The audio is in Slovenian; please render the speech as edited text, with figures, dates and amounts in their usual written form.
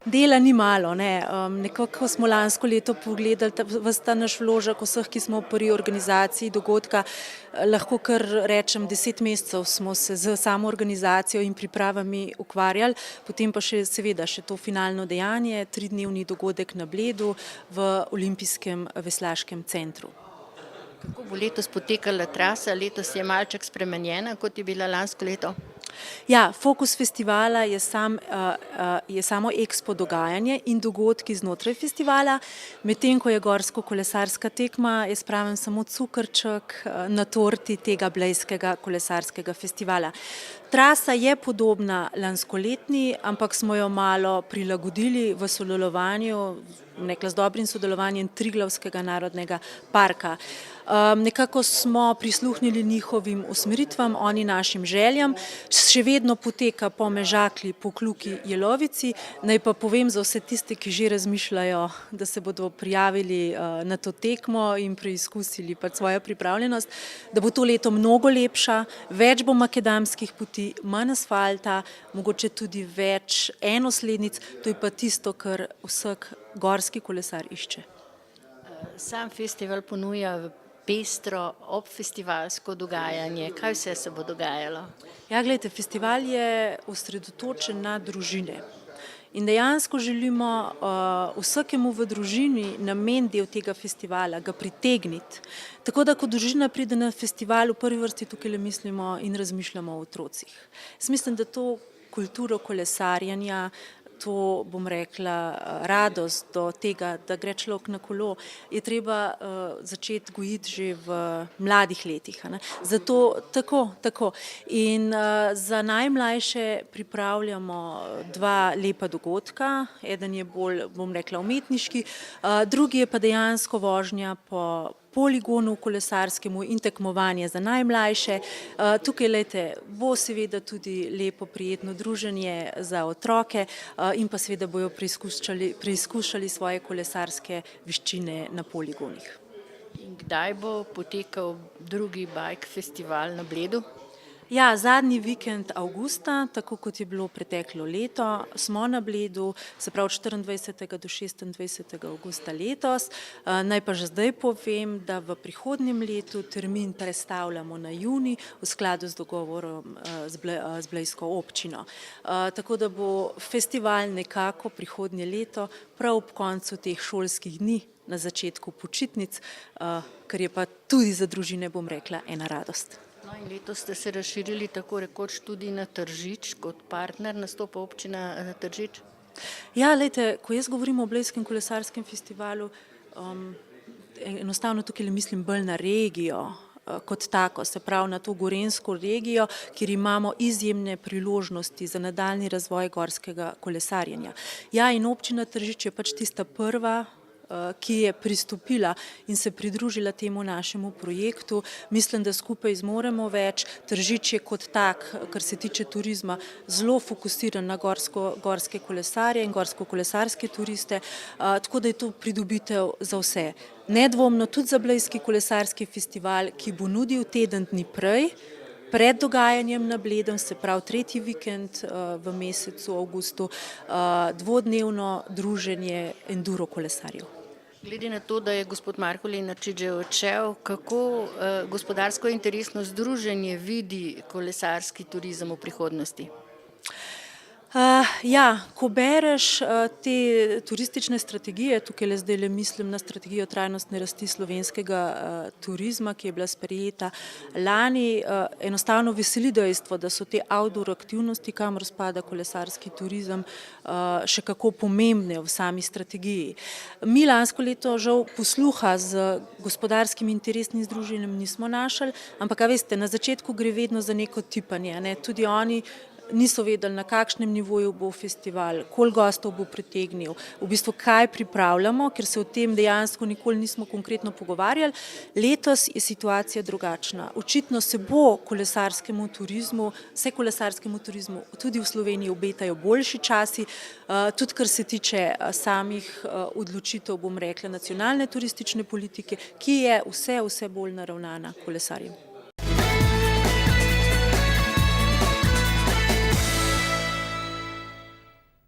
Dela ni malo, ne. Nekako smo lansko leto pogledali ves ta naš vložek vseh, ki smo pri organizaciji dogodka, lahko kar rečem 10 mesecev smo se z samo organizacijo in pripravami ukvarjali, potem pa še seveda še to finalno dejanje, 3-dnevni dogodek na Bledu v Olimpijskem veslaškem centru. Kako bo letos potekala trasa? Letos je malček spremenjena, kot je bila lansko leto? Ja, fokus festivala je samo ekspo dogajanje in dogodki znotraj festivala, medtem ko je gorsko-kolesarska tekma, jaz pravim, samo cukrček na torti tega blejskega kolesarskega festivala. Trasa je podobna lanskoletni, ampak smo jo malo prilagodili v sodelovanju, z dobrim sodelovanjem Triglavskega narodnega parka. Nekako smo prisluhnili njihovim usmeritvam, oni našim željam. Še vedno poteka po Mežakli, Pokljuki, Jelovici. Naj pa povem za vse tiste, ki že razmišljajo, da se bodo prijavili na to tekmo in preizkusili svojo pripravljenost, da bo to leto mnogo lepša, več bo makadamskih poti, manj asfalta, mogoče tudi več enoslednic, to je pa tisto, kar vsak gorski kolesar išče. Sam festival ponuja pestro obfestivalsko dogajanje. Kaj vse se bo dogajalo? Ja, glejte, festival je osredotočen na družine. In dejansko želimo vsakemu v družini namen del tega festivala, ga pritegniti. Tako da, ko družina pride na festival, v prvi vrsti tukaj mislimo in razmišljamo o otrocih. Jaz mislim, da to kulturo kolesarjenja, to, bom rekla, radost do tega, da gre človek na kolo, je treba začeti gojiti že v mladih letih. Zato tako. In za najmlajše pripravljamo 2 lepa dogodka, eden je bolj, bom rekla, umetniški, drugi je pa dejansko vožnja po poligonu kolesarskemu in tekmovanje za najmlajše. Tukaj, glejte, bo seveda tudi lepo, prijetno druženje za otroke in pa seveda bojo preizkušali svoje kolesarske veščine na poligonih. In kdaj bo potekal drugi bike festival na Bledu? Ja, zadnji vikend avgusta, tako kot je bilo preteklo leto, smo na Bledu, se pravi od 24. do 26. avgusta letos. Naj pa že zdaj povem, da v prihodnjem letu termin prestavljamo na junij v skladu z dogovorom z blejsko občino. Tako da bo festival nekako prihodnje leto prav ob koncu teh šolskih dni, na začetku počitnic, kar je pa tudi za družine, bom rekla, ena radost. No in letos ste se razširili tako rekoč tudi na Tržič, kot partner nastopa občina Tržič? Ja, glejte, ko jaz govorim o Blejskem kolesarskem festivalu, enostavno tukaj mislim bolj na regijo kot tako, se pravi na to gorenjsko regijo, kjer imamo izjemne priložnosti za nadaljnji razvoj gorskega kolesarjenja. Ja, in občina Tržič je pač tista prva, ki je pristopila in se pridružila temu našemu projektu. Mislim, da skupaj zmoremo več. Tržič je kot tak, kar se tiče turizma, zelo fokusiran na gorske kolesarje in gorsko-kolesarske turiste, tako da je to pridobitev za vse. Nedvomno tudi za Blejski kolesarski festival, ki bo nudil teden dni pred dogajanjem na Bledem, se pravi 3. vikend v mesecu avgustu, 2-dnevno druženje enduro kolesarjev. Glede na to, da je gospod Marko Lenarčič že odšel, kako gospodarsko interesno združenje vidi kolesarski turizem v prihodnosti? Ja, ko bereš te turistične strategije, tukaj zdaj mislim na strategijo trajnostne rasti slovenskega turizma, ki je bila sprejeta lani, enostavno veseli dejstvo, da so te outdoor aktivnosti, kamor spada kolesarski turizem, še kako pomembne v sami strategiji. Mi lansko leto žal posluha z gospodarskim interesnim združenjem nismo našli, ampak veste, na začetku gre vedno za neko tipanje, tudi oni niso vedeli, na kakšnem nivoju bo festival, koliko gostov bo pritegnil, v bistvu kaj pripravljamo, ker se o tem dejansko nikoli nismo konkretno pogovarjali. Letos je situacija drugačna. Očitno se bo kolesarskemu turizmu tudi v Sloveniji obetajo boljši časi, tudi kar se tiče samih odločitev, bom rekla, nacionalne turistične politike, ki je vse bolj naravnana kolesarjem.